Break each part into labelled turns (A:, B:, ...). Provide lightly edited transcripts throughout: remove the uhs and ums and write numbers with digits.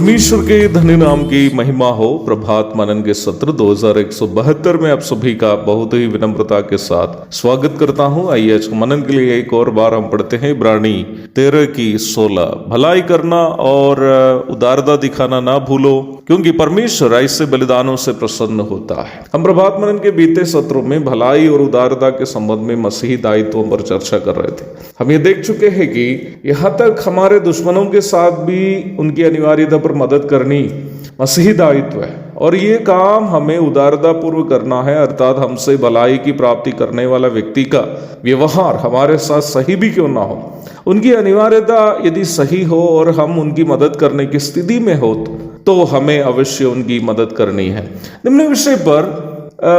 A: परमेश्वर के धन्य नाम की महिमा हो। प्रभात मनन के सत्र 2172 में आप सभी का बहुत ही विनम्रता के साथ स्वागत करता हूं। आइए आज मनन के लिए एक और बार हम पढ़ते हैं इब्रानी 13 की 16। भलाई करना और उदारता दिखाना ना भूलो, क्योंकि परमेश्वर ऐसे बलिदानों से प्रसन्न होता है। हम प्रभात मनन के बीते सत्रों में भलाई और उदारता के संबंध में मसीही दायित्वों पर चर्चा कर रहे थे। हम ये देख चुके हैं कि यहाँ तक हमारे दुश्मनों के साथ भी उनकी अनिवार्यता पर मदद करनी मसीही दायित्व है, और ये काम हमें उदारता पूर्व करना है। अर्थात हमसे भलाई की प्राप्ति करने वाला व्यक्ति का व्यवहार हमारे साथ सही भी क्यों ना हो, उनकी अनिवार्यता यदि सही हो और हम उनकी मदद करने की स्थिति में हो तो हमें अवश्य उनकी मदद करनी है। निम्न विषय पर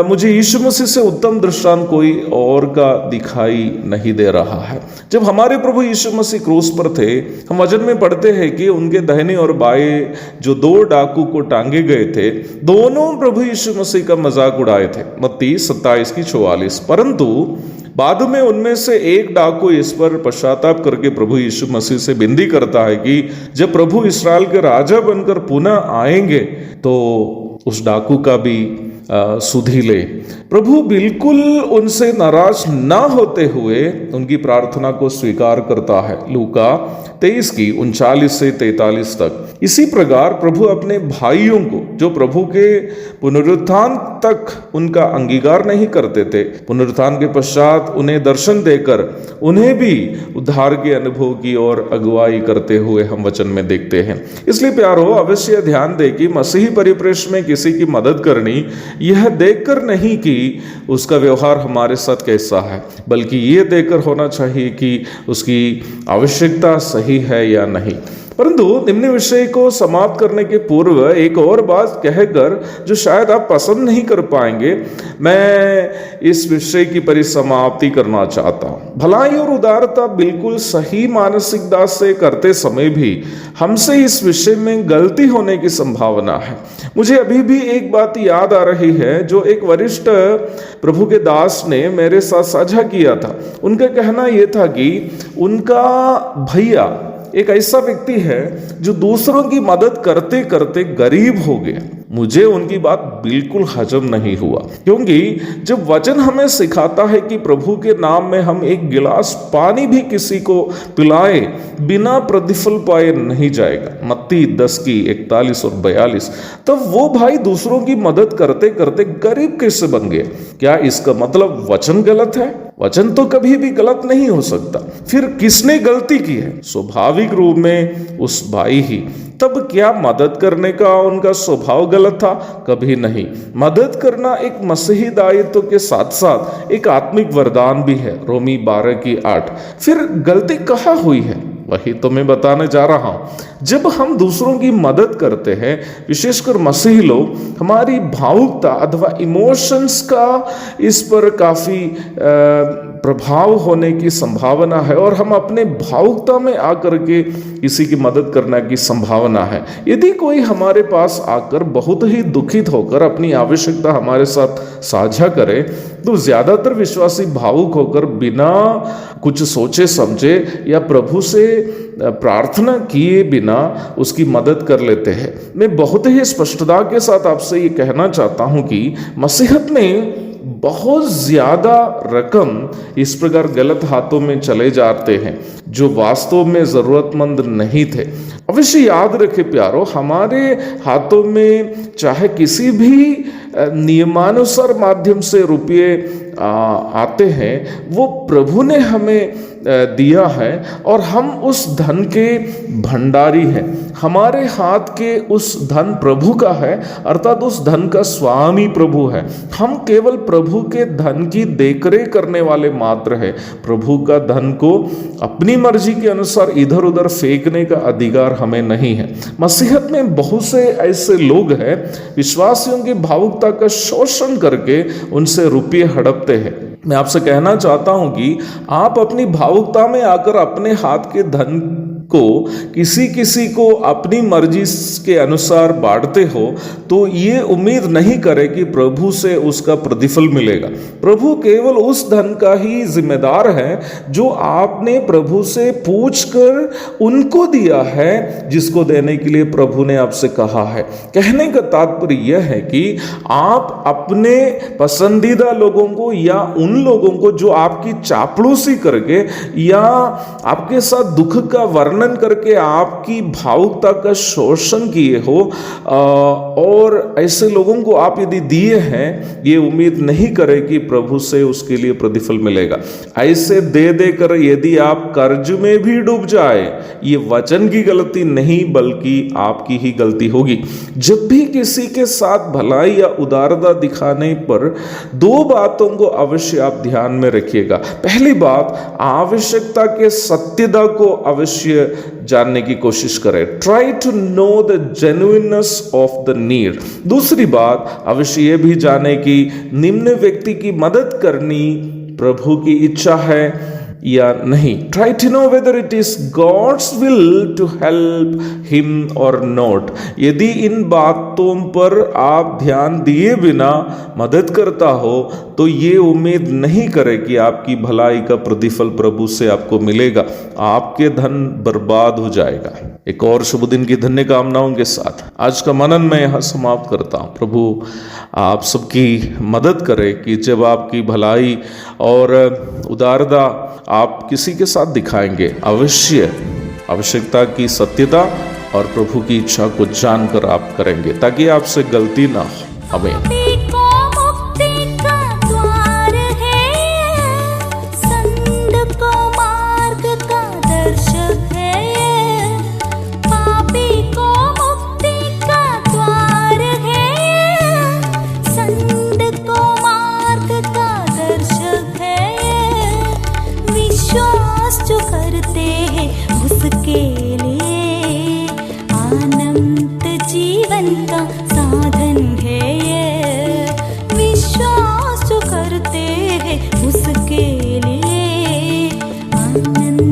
A: मुझे यीशु मसीह से उत्तम दृष्टांत कोई और का दिखाई नहीं दे रहा है। जब हमारे प्रभु यीशु मसीह क्रूस पर थे, हम वचन में पढ़ते हैं कि उनके दाहिने और बाएं जो दो डाकू को टांगे गए थे, दोनों प्रभु यीशु मसीह का मजाक उड़ाए थे। मत्ती 27 की 44। परंतु बाद में उनमें से एक डाकू इस पर पश्चाताप करके प्रभु यीशु मसीह से विनती करता है कि जब प्रभु इस्राएल के राजा बनकर पुनः आएंगे तो उस डाकू का भी सुधि ले। प्रभु बिल्कुल उनसे नाराज ना होते हुए उनकी प्रार्थना को स्वीकार करता है। लूका 23 की 39 से 43 तक। इसी प्रकार प्रभु अपने भाइयों को, जो प्रभु के पुनरुत्थान तक उनका अंगीकार नहीं करते थे, पुनरुत्थान के पश्चात उन्हें दर्शन देकर उन्हें भी उद्धार के अनुभव की ओर अगुवाई करते हुए हम वचन में देखते हैं। इसलिए प्यारो, अवश्य ध्यान दें कि मसीही परिप्रेक्ष्य में किसी की मदद करनी यह देखकर नहीं कि उसका व्यवहार हमारे साथ कैसा है, बल्कि ये देखकर होना चाहिए कि उसकी आवश्यकता सही है या नहीं। परंतु निम्न विषय को समाप्त करने के पूर्व एक और बात कहकर, जो शायद आप पसंद नहीं कर पाएंगे, मैं इस विषय की परिसमाप्ति करना चाहता हूँ। भलाई और उदारता बिल्कुल सही मानसिकता से करते समय भी हमसे इस विषय में गलती होने की संभावना है। मुझे अभी भी एक बात याद आ रही है जो एक वरिष्ठ प्रभु के दास ने मेरे साथ साझा किया था। उनका कहना यह था कि उनका भैया एक ऐसा व्यक्ति है जो दूसरों की मदद करते करते गरीब हो गया। मुझे उनकी बात बिल्कुल हजम नहीं हुआ, क्योंकि जब वचन हमें सिखाता है कि प्रभु के नाम में हम एक गिलास पानी भी किसी को पिलाए बिना प्रतिफल पाए नहीं जाएगा। मत्ती 10 की 41 और 42। तब वो भाई दूसरों की मदद करते करते गरीब कैसे बन गए? क्या इसका मतलब वचन गलत है? वचन तो कभी भी गलत नहीं हो सकता। फिर किसने गलती की है? स्वाभाविक रूप में उस भाई ही। तब क्या मदद करने का उनका स्वभाव गलत था? कभी नहीं। मदद करना एक मसीही दायित्व के साथ साथ एक आत्मिक वरदान भी है। रोमी 12 की 8। फिर गलती कहाँ हुई है? वही तो मैं बताने जा रहा हूं। जब हम दूसरों की मदद करते हैं, विशेषकर मसीही लोग, हमारी भावुकता अथवा इमोशंस का इस पर काफी प्रभाव होने की संभावना है, और हम अपने भावुकता में आकर के किसी की मदद करने की संभावना है। यदि कोई हमारे पास आकर बहुत ही दुखित होकर अपनी आवश्यकता हमारे साथ साझा करे, तो ज्यादातर विश्वासी भावुक होकर बिना कुछ सोचे समझे या प्रभु से प्रार्थना किए बिना उसकी मदद कर लेते हैं। मैं बहुत ही स्पष्टता के साथ आपसे ये कहना चाहता हूं कि मसीहत में बहुत ज्यादा रकम इस प्रकार गलत हाथों में चले जाते हैं जो वास्तव में जरूरतमंद नहीं थे। अवश्य याद रखें प्यारो, हमारे हाथों में चाहे किसी भी नियमानुसार माध्यम से रुपये आते हैं, वो प्रभु ने हमें दिया है, और हम उस धन के भंडारी हैं। हमारे हाथ के उस धन प्रभु का है, अर्थात उस धन का स्वामी प्रभु है। हम केवल प्रभु के धन की देखरेख करने वाले मात्र हैं। प्रभु का धन को अपनी मर्जी के अनुसार इधर उधर फेंकने का अधिकार हमें नहीं है। मसीहत में बहुत से ऐसे लोग हैं, विश्वासियों की भावुकता का शोषण करके उनसे रुपये हड़पते हैं। मैं आपसे कहना चाहता हूं कि आप अपनी भावुकता में आकर अपने हाथ के धन को किसी किसी को अपनी मर्जी के अनुसार बांटते हो तो ये उम्मीद नहीं करे कि प्रभु से उसका प्रतिफल मिलेगा। प्रभु केवल उस धन का ही जिम्मेदार है जो आपने प्रभु से पूछकर उनको दिया है, जिसको देने के लिए प्रभु ने आपसे कहा है। कहने का तात्पर्य यह है कि आप अपने पसंदीदा लोगों को या उन लोगों को जो आपकी चापलूसी करके या आपके साथ दुख का वर्णन करके आपकी भावुकता का शोषण किए हो, और ऐसे लोगों को आप यदि दिए हैं, ये उम्मीद नहीं करें कि प्रभु से उसके लिए प्रतिफल मिलेगा। ऐसे दे देकर यदि आप कर्ज में भी डूब जाए, ये वचन की गलती नहीं बल्कि आपकी ही गलती होगी। जब भी किसी के साथ भलाई या उदारता दिखाने पर दो बातों को अवश्य आप ध्यान में रखिएगा। पहली बात, आवश्यकता के सत्यता को अवश्य जानने की कोशिश करें। Try to know the genuineness of the need. दूसरी बात, अवश्य यह भी जाने कि निम्न व्यक्ति की मदद करनी प्रभु की इच्छा है या नहीं। Try to know whether it is God's will to help him और नॉट। यदि इन बातों पर आप ध्यान दिए बिना मदद करता हो तो ये उम्मीद नहीं करें कि आपकी भलाई का प्रतिफल प्रभु से आपको मिलेगा। आपके धन बर्बाद हो जाएगा। एक और शुभ दिन की धन्य कामनाओं के साथ आज का मनन मैं यहाँ समाप्त करता हूँ। प्रभु आप सबकी मदद करे कि जब आपकी भलाई और उदारता आप किसी के साथ दिखाएंगे, अवश्य आवश्यकता की सत्यता और प्रभु की इच्छा को जानकर आप करेंगे, ताकि आपसे गलती ना हो। आमीन।
B: उसके लिए अनंत जीवन का साधन है ये। विश्वास जो करते हैं उसके लिए अनंत